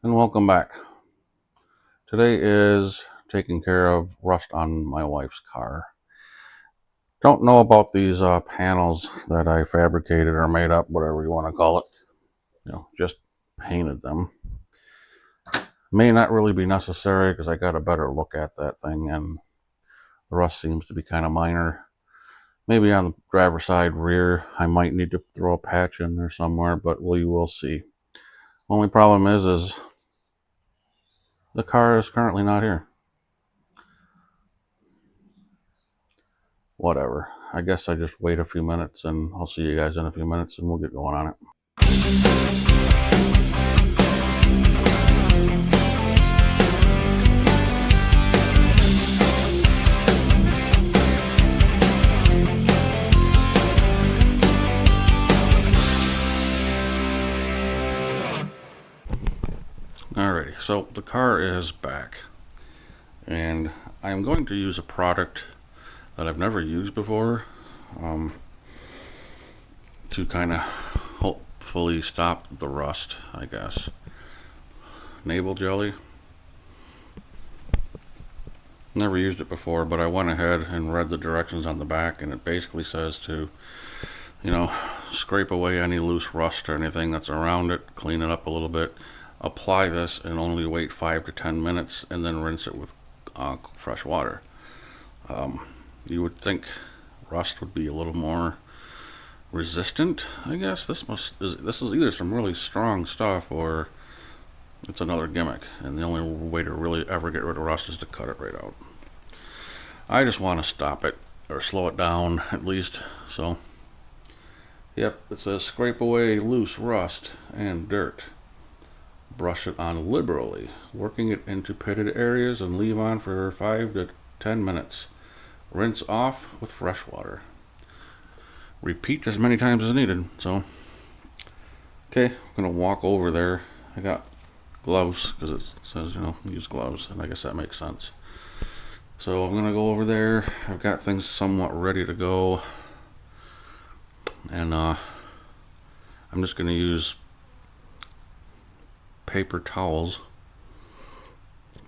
And welcome back. Today is taking care of rust on my wife's car. Don't know about these panels that I fabricated or made up, whatever you want to call it. Just painted them. May not really be necessary because I got a better look at that thing and the rust seems to be kind of minor. Maybe on the driver's side rear, I might need to throw a patch in there somewhere, but we will see. Only problem is the car is currently not here. Whatever. I guess I just wait a few minutes and I'll see you guys in a few minutes and we'll get going on it. Alrighty, so the car is back and I'm going to use a product that I've never used before to kind of hopefully stop the rust, I guess. Navel jelly. Never used it before, but I went ahead and read the directions on the back and it basically says to, scrape away any loose rust or anything that's around it, clean it up a little bit, apply this and only wait 5 to 10 minutes and then rinse it with fresh water. You would think rust would be a little more resistant, I guess. This is either some really strong stuff or it's another gimmick, and the only way to really ever get rid of rust is to cut it right out. I just want to stop it or slow it down at least. So yep, it says scrape away loose rust and dirt. Brush it on liberally, working it into pitted areas and leave on for 5 to 10 minutes. Rinse off with fresh water. Repeat as many times as needed. So, okay, I'm gonna walk over there. I got gloves because it says, use gloves, and I guess that makes sense. So I'm gonna go over there. I've got things somewhat ready to go, and I'm just gonna use paper towels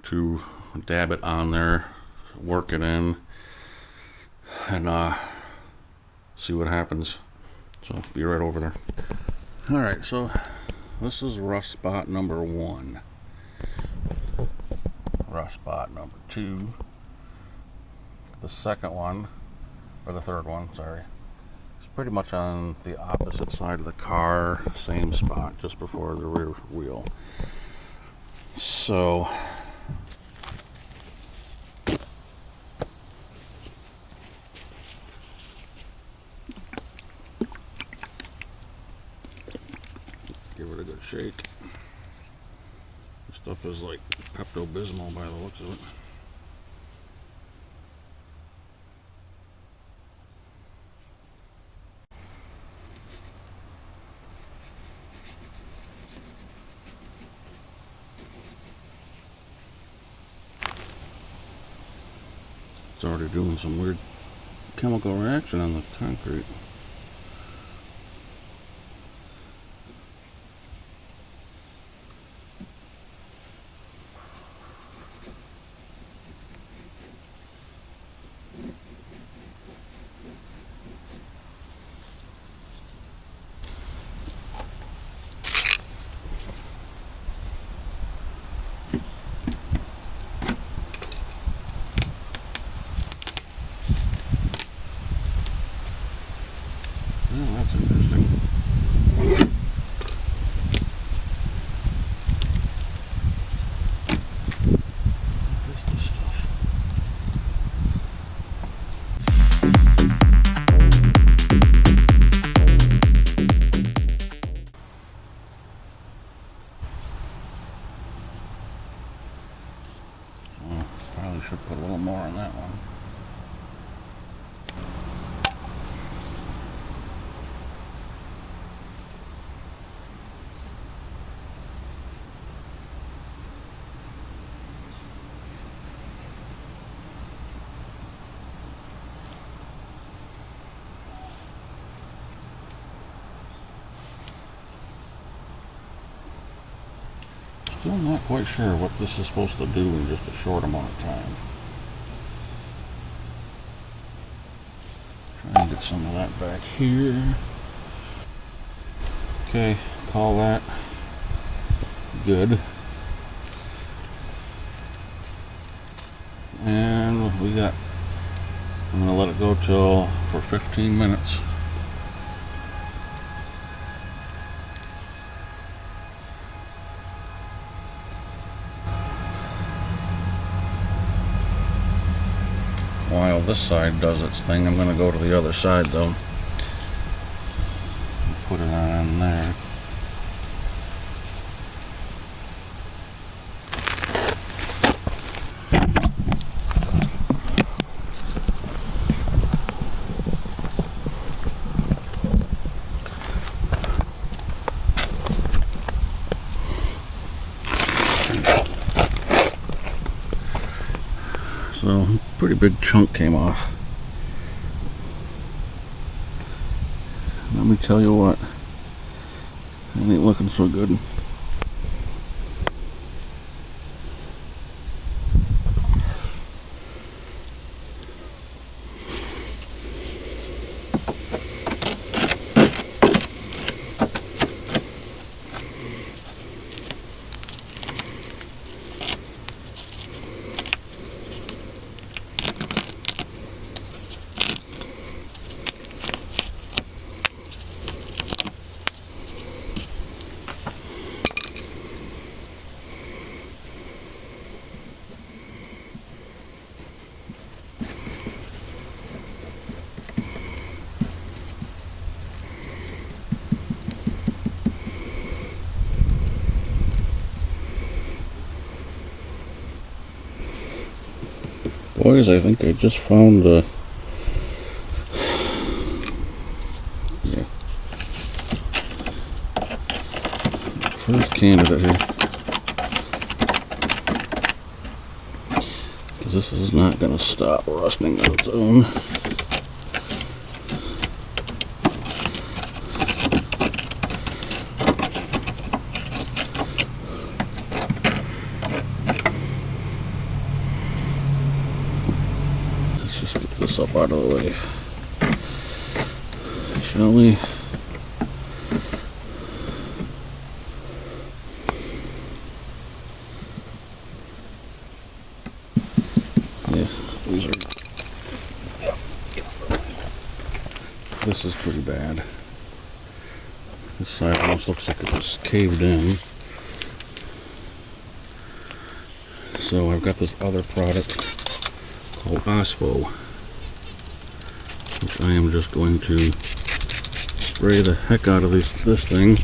to dab it on there, work it in, and see what happens. So be right over there. Alright, so this is rust spot number 1. Rust spot number 2. The second one, or the third one, sorry. It's pretty much on the opposite side of the car, same spot, just before the rear wheel. So give it a good shake. This stuff is like Pepto-Bismol by the looks of it. It's already doing some weird chemical reaction on the concrete. Oh, that's interesting. What is this stuff? Oh, probably should put a little more on that one. Still not quite sure what this is supposed to do in just a short amount of time. Trying to get some of that back here. Okay, call that good. And I'm gonna let it go for 15 minutes. While this side does its thing, I'm gonna go to the other side though. Put it on there. So, pretty big chunk came off. Let me tell you what, it ain't looking so good. Boys, I think I just found the first candidate here. Because this is not going to stop rusting on its own. This up out of the way, shall we? Yeah, these are. This is pretty bad. This side almost looks like it was caved in. So I've got this other product called Ospo, which I am just going to spray the heck out of this thing.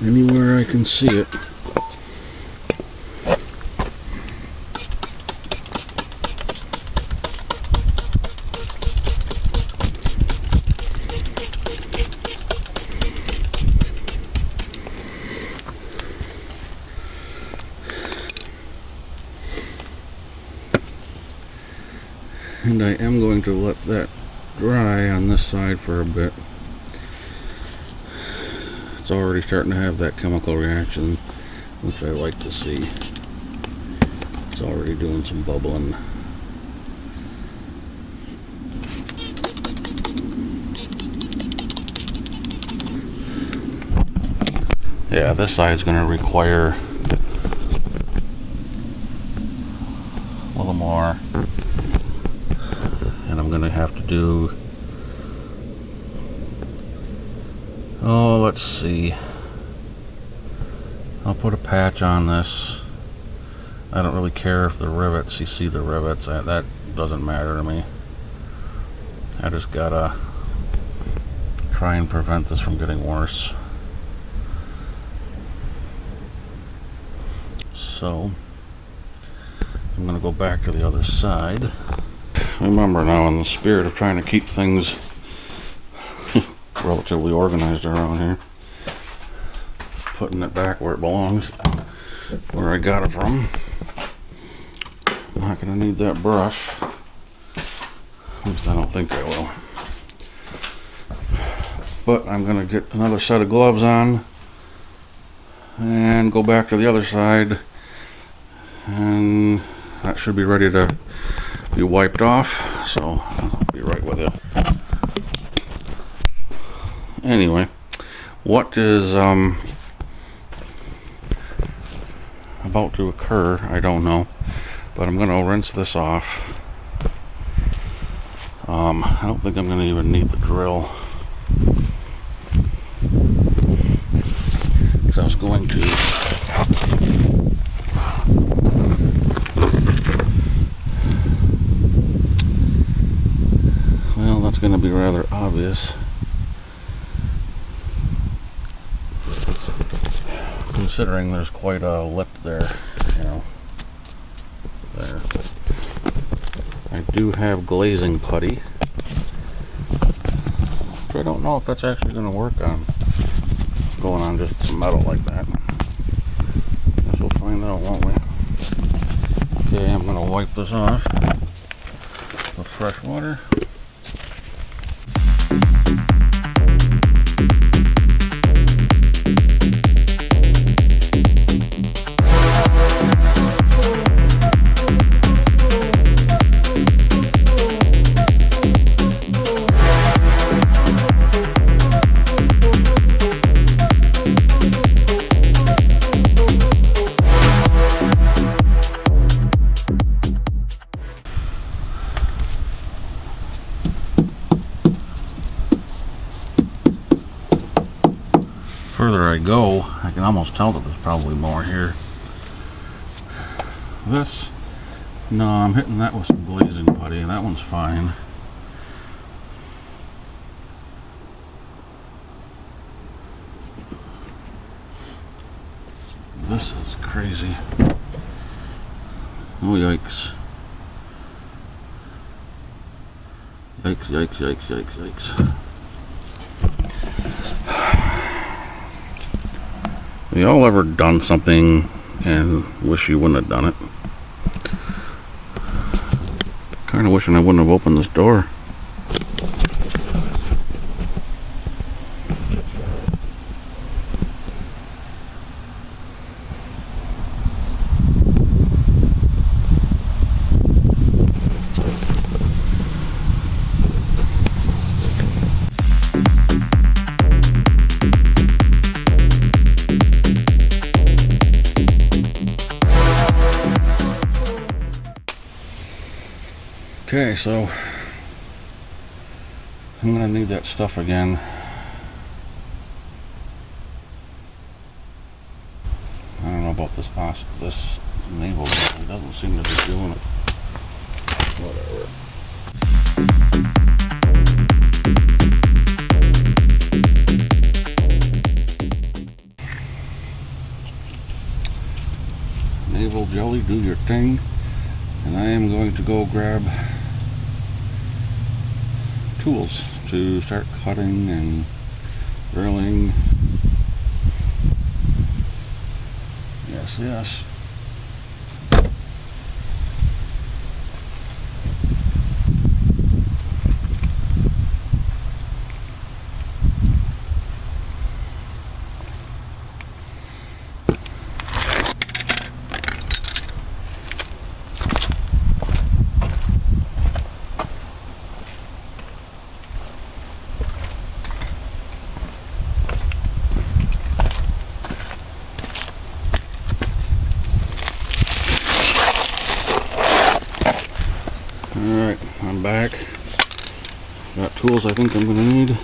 Anywhere I can see it. And I am going to let that dry on this side for a bit. It's already starting to have that chemical reaction, which I like to see. It's already doing some bubbling. Yeah, this side's going to require a little more. And I'm going to have to do, let's see. I'll put a patch on this. I don't really care if the rivets, you see the rivets, that doesn't matter to me. I just gotta try and prevent this from getting worse. So, I'm gonna go back to the other side. Remember now, in the spirit of trying to keep things relatively organized around here, putting it back where it belongs, where I got it from. I'm not going to need that brush. At least I don't think I will. But I'm going to get another set of gloves on and go back to the other side, and that should be ready to be wiped off, so I'll be right with you. Anyway, what is about to occur, I don't know, but I'm going to rinse this off. I don't think I'm going to even need the drill, because I was going to well, that's going to be rather obvious, considering there's quite a lip there, you know, there. I do have glazing putty, but I don't know if that's actually going to work on going on just some metal like that. Guess we'll find out, won't we? Okay, I'm going to wipe this off with fresh water. Further I go, I can almost tell that there's probably more here. This, no, I'm hitting that with some glazing putty. That one's fine. This is crazy. Oh, yikes. Yikes, yikes, yikes, yikes, yikes. Y'all ever done something and wish you wouldn't have done it? Kind of wishing I wouldn't have opened this door. Okay, so I'm gonna need that stuff again. I don't know about this navel. It doesn't seem to be doing it. Whatever. Navel jelly, do your thing. And I am going to go grab tools to start cutting and drilling. Yes, yes. Alright, I'm back. Got tools I think I'm going to need.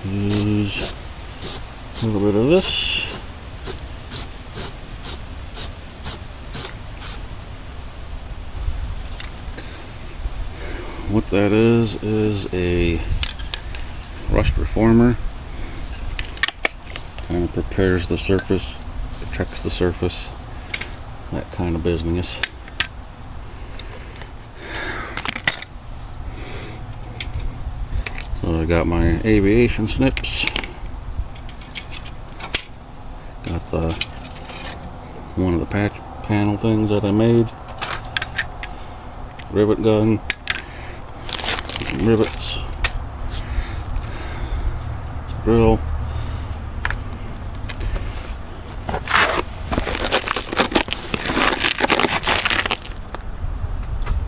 Use a little bit of this. What that is a rust reformer. Kind of prepares the surface, protects the surface. That kind of business. So I got my aviation snips. Got the one of the panel things that I made. Rivet gun, rivets, drill.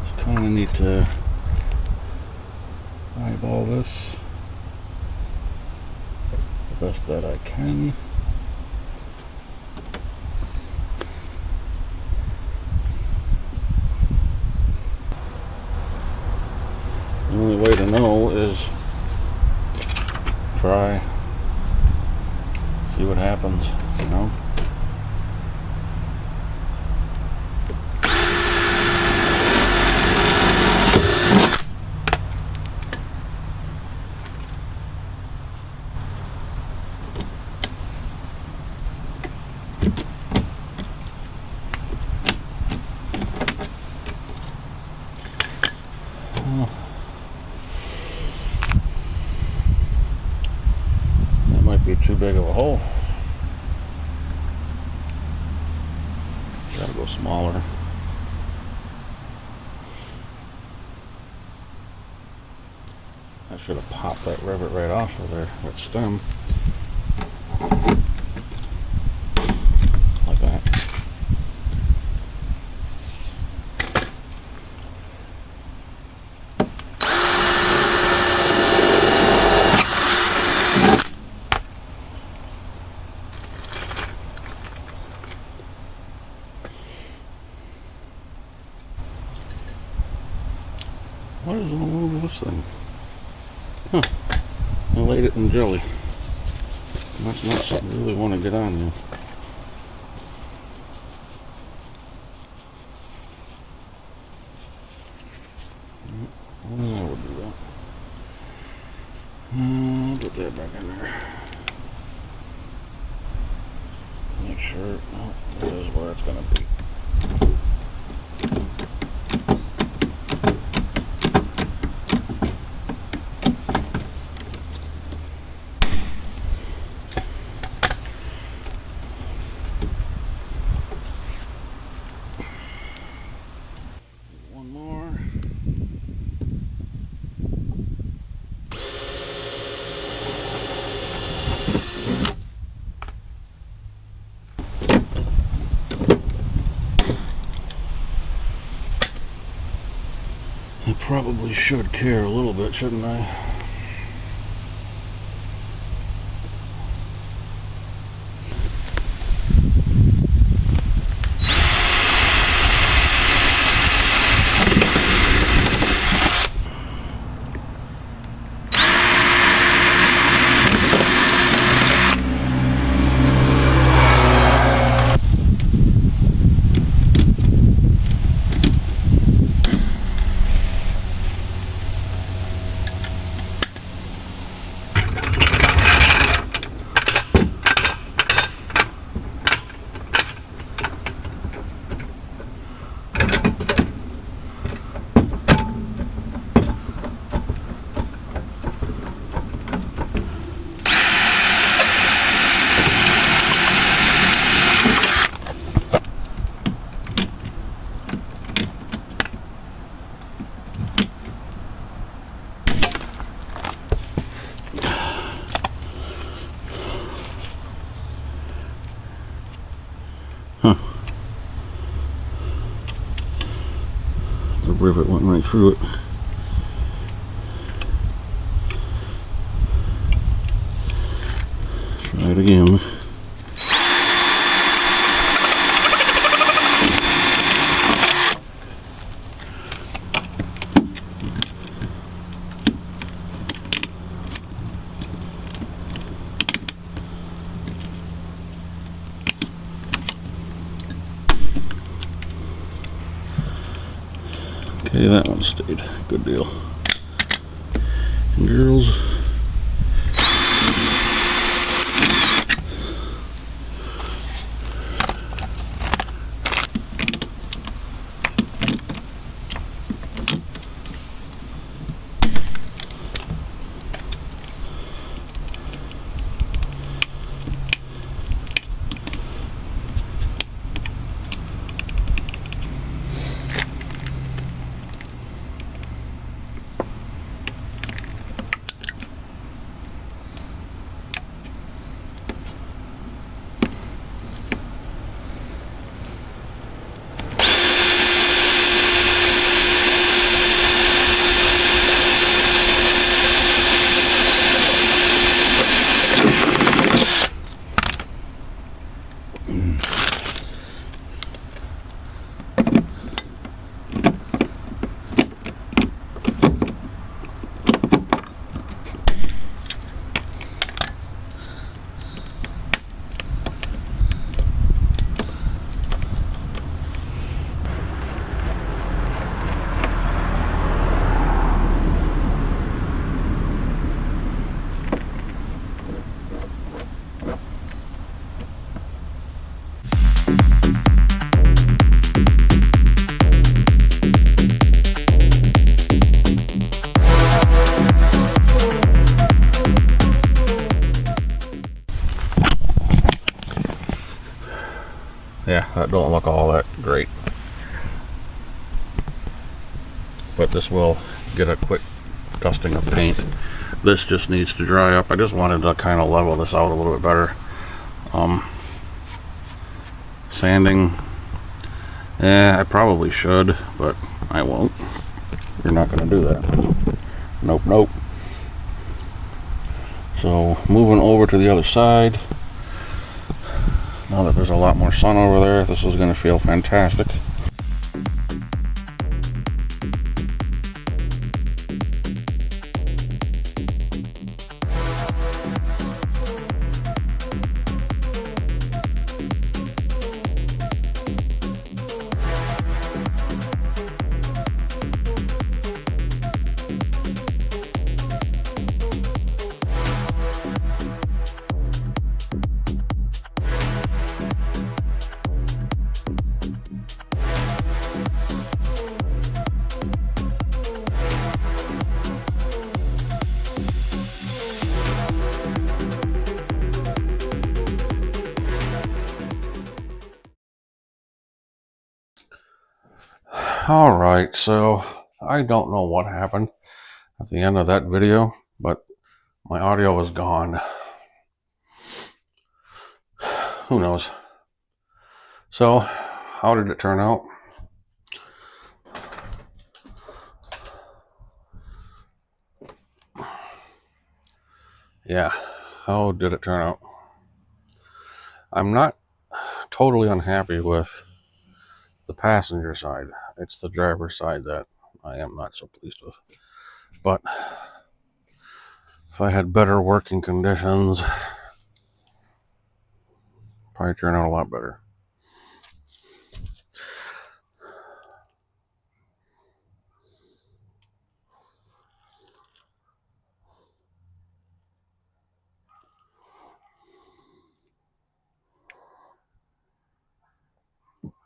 Just kind of need to eyeball this the best that I can. The only way to know is try, see what happens, you know. Too big of a hole. Gotta go smaller. I should have popped that rivet right off of there, that stem. Like that. What is all over this thing? Huh. I laid it in jelly. That's not something you really want to get on you. I would do that. Put that back in there. Make sure, no, this is where it's going to be. I probably should care a little bit, shouldn't I? Huh. The rivet went right through it. Try it again. Okay, that one stayed. Good deal. And girls, that don't look all that great. But this will get a quick dusting of paint. This just needs to dry up. I just wanted to kind of level this out a little bit better. Sanding, I probably should, but I won't. You're not going to do that. Nope, nope. So moving over to the other side. Now that there's a lot more sun over there, this is going to feel fantastic. Alright, so I don't know what happened at the end of that video, but my audio was gone. Who knows? So, how did it turn out? Yeah, how did it turn out? I'm not totally unhappy with the passenger side. It's the driver's side that I am not so pleased with. But if I had better working conditions, probably turn out a lot better.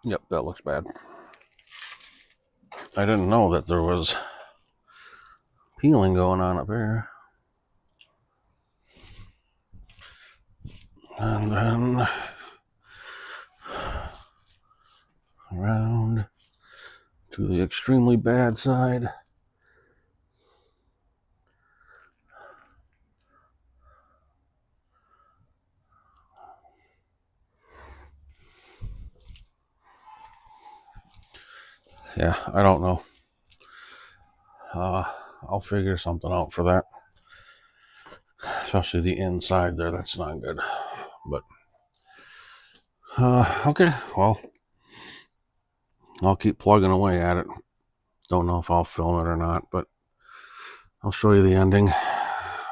Yep, that looks bad. I didn't know that there was peeling going on up here. And then around to the extremely bad side. Yeah, I don't know. I'll figure something out for that. Especially the inside there, that's not good. But, okay, well, I'll keep plugging away at it. Don't know if I'll film it or not, but I'll show you the ending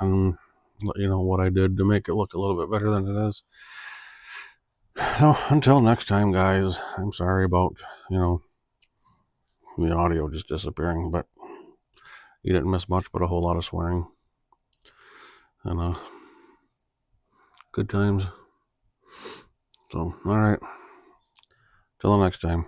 and let you know what I did to make it look a little bit better than it is. So, until next time, guys, I'm sorry about, the audio just disappearing, but you didn't miss much but a whole lot of swearing. And, good times. So, alright. Till the next time.